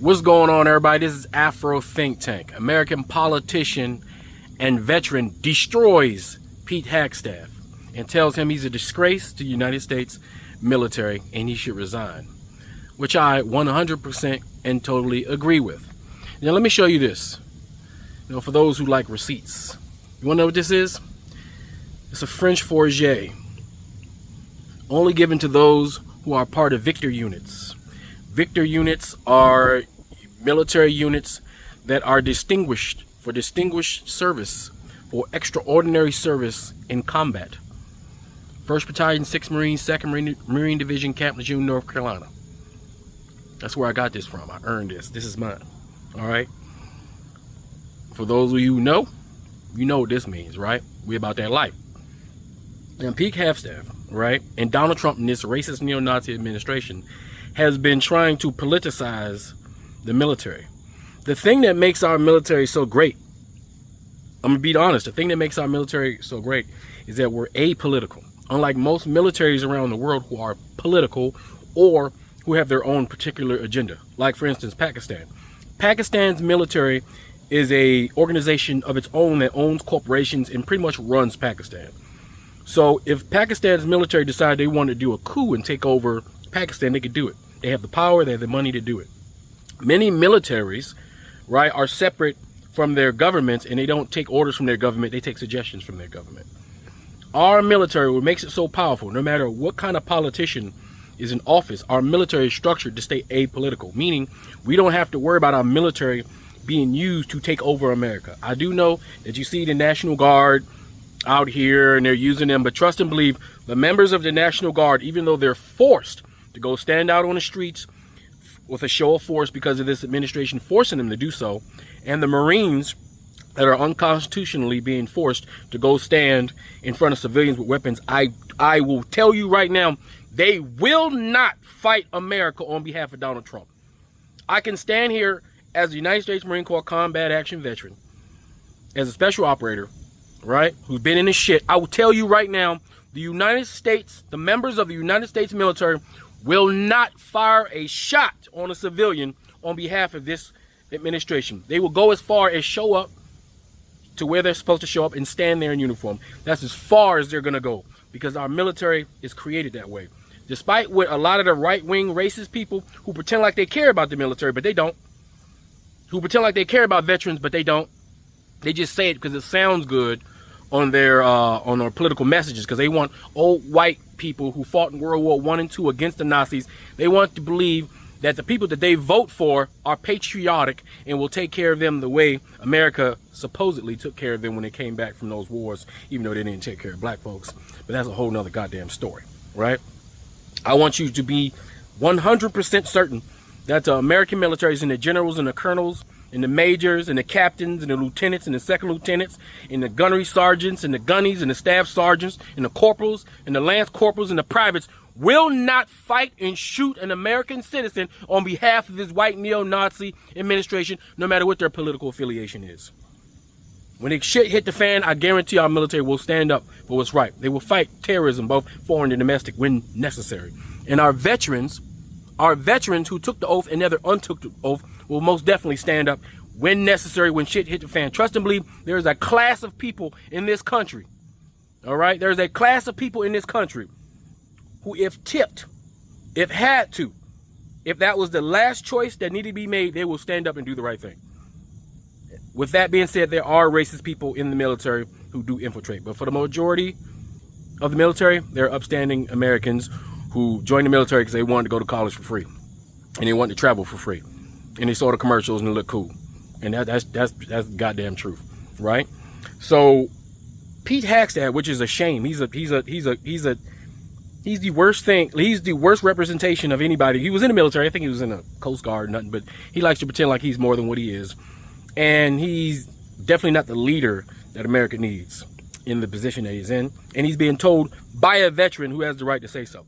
What's going on, everybody? This is Afro Think Tank. American politician and veteran destroys Pete Hegsety and tells him he's a disgrace to the United States military and he should resign, which I 100% and totally agree with. Now let me show you this. For those who like receipts, you want to know what this is? It's a French fourragère, only given to those who are part of Victor units. Victor units are military units that are distinguished for distinguished service, for extraordinary service in combat. 1st Battalion, 6th Marines, 2nd Marine Division, Camp Lejeune, North Carolina. That's where I got this from. I earned this. This is mine. All right. For those of you who know, you know what this means, right? We about that life. And Pete Hegsety, right, and Donald Trump in this racist neo-Nazi administration has been trying to politicize the military. The thing that makes our military so great, I'm gonna be honest, the thing that makes our military so great is that we're apolitical. Unlike most militaries around the world who are political or who have their own particular agenda. Like, for instance, Pakistan. Pakistan's military is a organization of its own that owns corporations and pretty much runs Pakistan. So if Pakistan's military decided they wanted to do a coup and take over Pakistan, they could do it. They have the power, they have the money to do it. Many militaries, right, are separate from their governments, and they don't take orders from their government, they take suggestions from their government. Our military, what makes it so powerful, no matter what kind of politician is in office, our military is structured to stay apolitical, meaning we don't have to worry about our military being used to take over America. I do know that you see the National Guard out here and they're using them, but trust and believe, the members of the National Guard, even though they're forced to go stand out on the streets with a show of force because of this administration forcing them to do so, and the Marines that are unconstitutionally being forced to go stand in front of civilians with weapons, I will tell you right now, they will not fight America on behalf of Donald Trump. I can stand here as a United States Marine Corps combat action veteran, as a special operator, right, who's been in this shit. I will tell you right now, the United States, the members of the United States military will not fire a shot on a civilian on behalf of this administration. They will go as far as show up to where they're supposed to show up and stand there in uniform. That's as far as they're going to go, because our military is created that way. Despite what a lot of the right-wing racist people who pretend like they care about the military, but they don't. Who pretend like they care about veterans, but they don't. They just say it because it sounds good on their political messages, because they want old white people who fought in World War I and II against the Nazis. They want to believe that the people that they vote for are patriotic and will take care of them the way America supposedly took care of them when they came back from those wars, even though they didn't take care of black folks. But that's a whole nother goddamn story, right? I want you to be 100% certain that the American militaries and the generals and the colonels and the majors and the captains and the lieutenants and the second lieutenants and the gunnery sergeants and the gunnies and the staff sergeants and the corporals and the lance corporals and the privates will not fight and shoot an American citizen on behalf of this white neo-Nazi administration, no matter what their political affiliation is. When the shit hit the fan, I guarantee our military will stand up for what's right. They will fight terrorism, both foreign and domestic, when necessary. And our veterans who took the oath and never untook the oath will most definitely stand up when necessary, when shit hit the fan. Trust and believe, there is a class of people in this country, all right? There's a class of people in this country who, if tipped, if had to, if that was the last choice that needed to be made, they will stand up and do the right thing. With that being said, there are racist people in the military who do infiltrate. But for the majority of the military, they're upstanding Americans who joined the military because they wanted to go to college for free. And they wanted to travel for free. And they saw the commercials and it looked cool. And that's goddamn truth, right? So Pete Hegsety, which is a shame, he's the worst thing. He's the worst representation of anybody. He was in the military. I think he was in the Coast Guard or nothing, but he likes to pretend like he's more than what he is. And he's definitely not the leader that America needs in the position that he's in. And he's being told by a veteran who has the right to say so,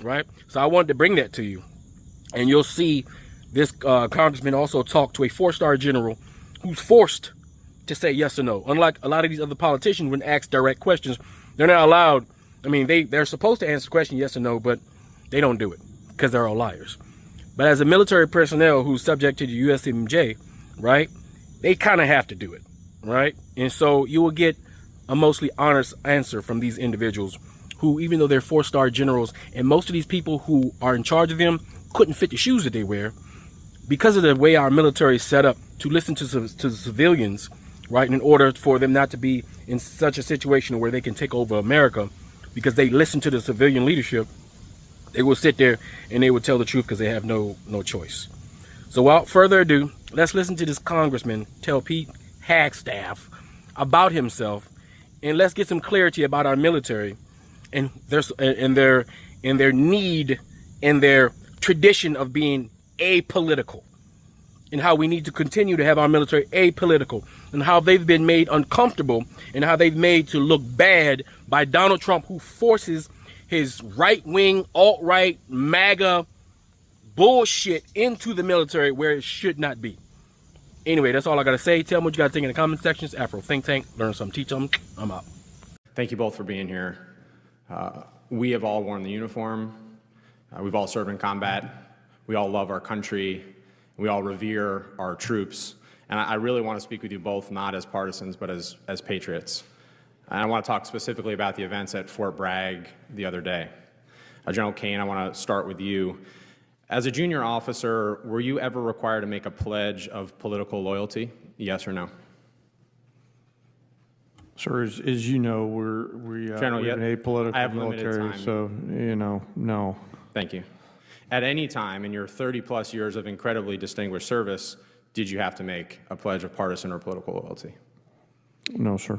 right? So I wanted to bring that to you. And you'll see this congressman also talk to a 4-star general who's forced to say yes or no. Unlike a lot of these other politicians, when asked direct questions, they're not allowed. I mean, they're supposed to answer the question yes or no, but they don't do it because they're all liars. But as a military personnel who's subject to the USMJ, right, they kind of have to do it, right? And so you will get a mostly honest answer from these individuals who, even though they're 4-star generals, and most of these people who are in charge of them couldn't fit the shoes that they wear, because of the way our military is set up to listen to the civilians, right, in order for them not to be in such a situation where they can take over America, because they listen to the civilian leadership, they will sit there and they will tell the truth because they have no choice. So without further ado, let's listen to this congressman tell Pete Hagstaff about himself, and let's get some clarity about our military and their need and their tradition of being apolitical, and how we need to continue to have our military apolitical, and how they've been made uncomfortable and how they've made to look bad by Donald Trump, who forces his right-wing, alt-right, MAGA bullshit into the military where it should not be. Anyway, that's all I got to say. Tell me what you got to think in the comment sections. Afro Think Tank. Learn something, teach them. I'm out. Thank you both for being here. We have all worn the uniform. We've all served in combat. We all love our country. We all revere our troops. And I really want to speak with you both, not as partisans, but as patriots. And I want to talk specifically about the events at Fort Bragg the other day. General Kane, I want to start with you. As a junior officer, were you ever required to make a pledge of political loyalty? Yes or no? Sir, as you know, we're an apolitical military, so, no. Thank you. At any time in your 30-plus years of incredibly distinguished service, did you have to make a pledge of partisan or political loyalty? No, sir.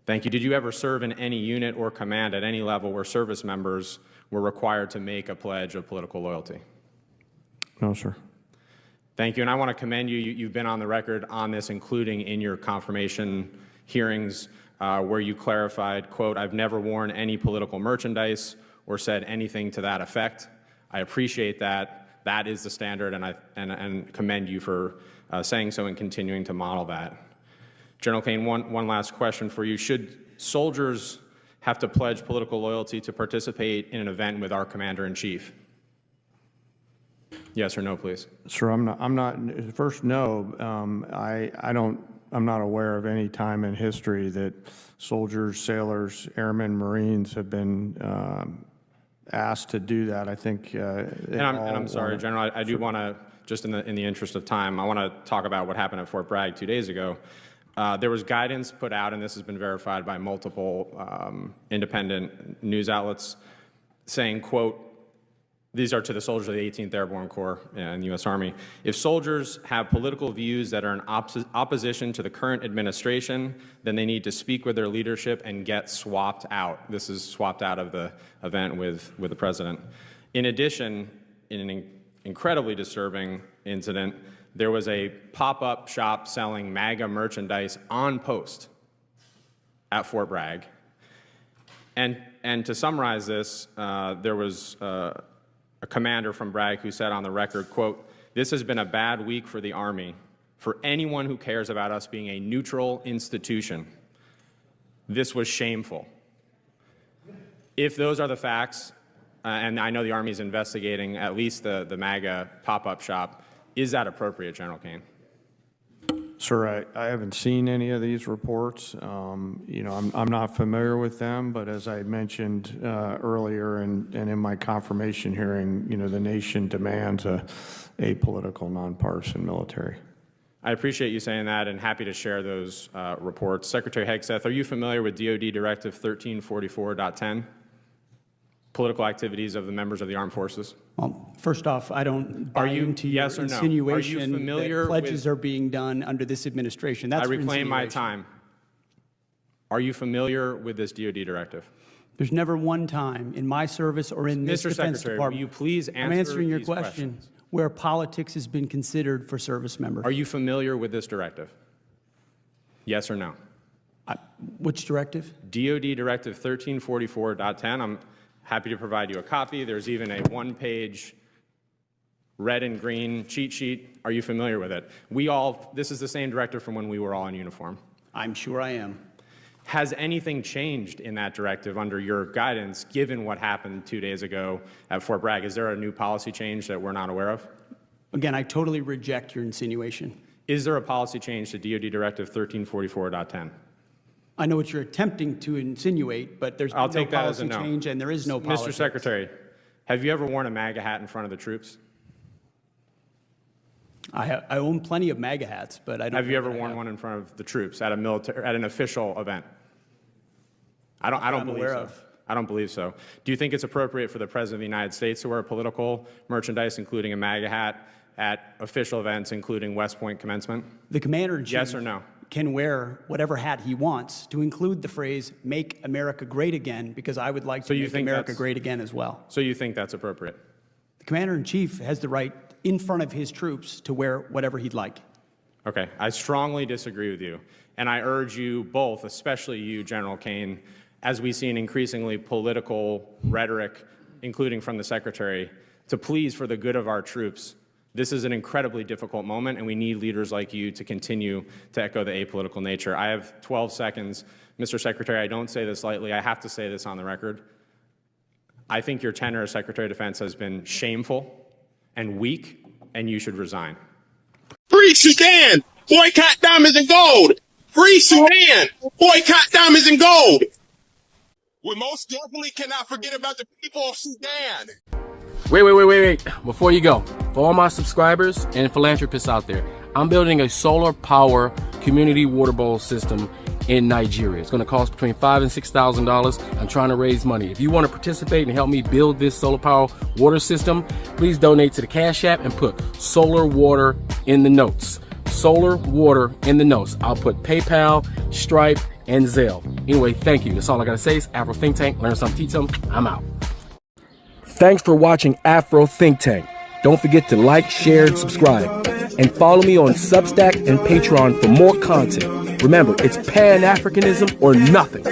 Thank you. Did you ever serve in any unit or command at any level where service members were required to make a pledge of political loyalty? No, sir. Thank you. And I want to commend you. You've been on the record on this, including in your confirmation hearings, where you clarified, quote, "I've never worn any political merchandise or said anything to that effect." I appreciate that. That is the standard, and commend you for saying so and continuing to model that. General Kane, one last question for you. Should soldiers have to pledge political loyalty to participate in an event with our commander-in-chief? Yes or no, please. Sir, I'm not. First, no. I'm not aware of any time in history that soldiers, sailors, airmen, Marines have been asked to do that. I think. And I'm sorry, General. I do want to, just in the interest of time, I want to talk about what happened at Fort Bragg 2 days ago. There was guidance put out, and this has been verified by multiple independent news outlets, saying, quote, these are to the soldiers of the 18th Airborne Corps and the U.S. Army. If soldiers have political views that are in opposition to the current administration, then they need to speak with their leadership and get swapped out. This is swapped out of the event with the president. In addition, in an incredibly disturbing incident, there was a pop-up shop selling MAGA merchandise on post at Fort Bragg. And to summarize this, there was a commander from Bragg who said on the record, quote, "This has been a bad week for the Army, for anyone who cares about us being a neutral institution. This was shameful." If those are the facts, and I know the Army is investigating at least the MAGA pop-up shop, is that appropriate, General Kane? Sir, I haven't seen any of these reports. I'm not familiar with them, but as I mentioned earlier and in my confirmation hearing, the nation demands a apolitical, nonpartisan military. I appreciate you saying that and happy to share those reports. Secretary Hegsety, are you familiar with DoD Directive 1344.10? Political activities of the members of the armed forces? Well, first off, I don't buy into your yes or no? insinuation Are you familiar that pledges with, are being done under this administration. That's I reclaim my insinuation. time. Are you familiar with this DoD directive? There's never one time in my service or in this Mr. Defense Secretary, Department. will you please answer I'm answering your these question questions? where politics has been considered for service members. Are you familiar with this directive? Yes or no? Which directive? DoD Directive 1344.10. I'm happy to provide you a copy. There's even a one-page red and green cheat sheet. Are you familiar with it? This is the same directive from when we were all in uniform. I'm sure I am. Has anything changed in that directive under your guidance, given what happened 2 days ago at Fort Bragg? Is there a new policy change that we're not aware of? Again, I totally reject your insinuation. Is there a policy change to DoD Directive 1344.10? I know what you're attempting to insinuate, but there's I'll no take that as a policy no. change and there is no policy. Mr. Secretary, have you ever worn a MAGA hat in front of the troops? I own plenty of MAGA hats, but I don't. Have you ever know that I worn have. one in front of the troops at an official event? I don't I'm believe aware so. of. I don't believe so. Do you think it's appropriate for the President of the United States to wear political merchandise, including a MAGA hat, at official events, including West Point commencement? The Commander-in-Chief Yes or no? can wear whatever hat he wants, to include the phrase, "Make America Great Again," because I would like to you make think America that's- great again as well. So you think that's appropriate? The Commander-in-Chief has the right in front of his troops to wear whatever he'd like. Okay, I strongly disagree with you. And I urge you both, especially you, General Kane, as we see an increasingly political rhetoric, including from the Secretary, to please, for the good of our troops, this is an incredibly difficult moment, and we need leaders like you to continue to echo the apolitical nature. I have 12 seconds. Mr. Secretary, I don't say this lightly. I have to say this on the record. I think your tenure as Secretary of Defense has been shameful and weak, and you should resign. Free Sudan! Boycott diamonds and gold! Free Sudan! Boycott diamonds and gold! We most definitely cannot forget about the people of Sudan! Wait. Before you go, for all my subscribers and philanthropists out there, I'm building a solar power community water bowl system in Nigeria. It's going to cost between $5,000 and $6,000. I'm trying to raise money. If you want to participate and help me build this solar power water system, please donate to the Cash App and put solar water in the notes. Solar water in the notes. I'll put PayPal, Stripe, and Zelle. Anyway, thank you. That's all I got to say. It's Afro Think Tank. Learn something, teach something. I'm out. Thanks for watching Afro Think Tank. Don't forget to like, share, and subscribe. And follow me on Substack and Patreon for more content. Remember, it's Pan-Africanism or nothing.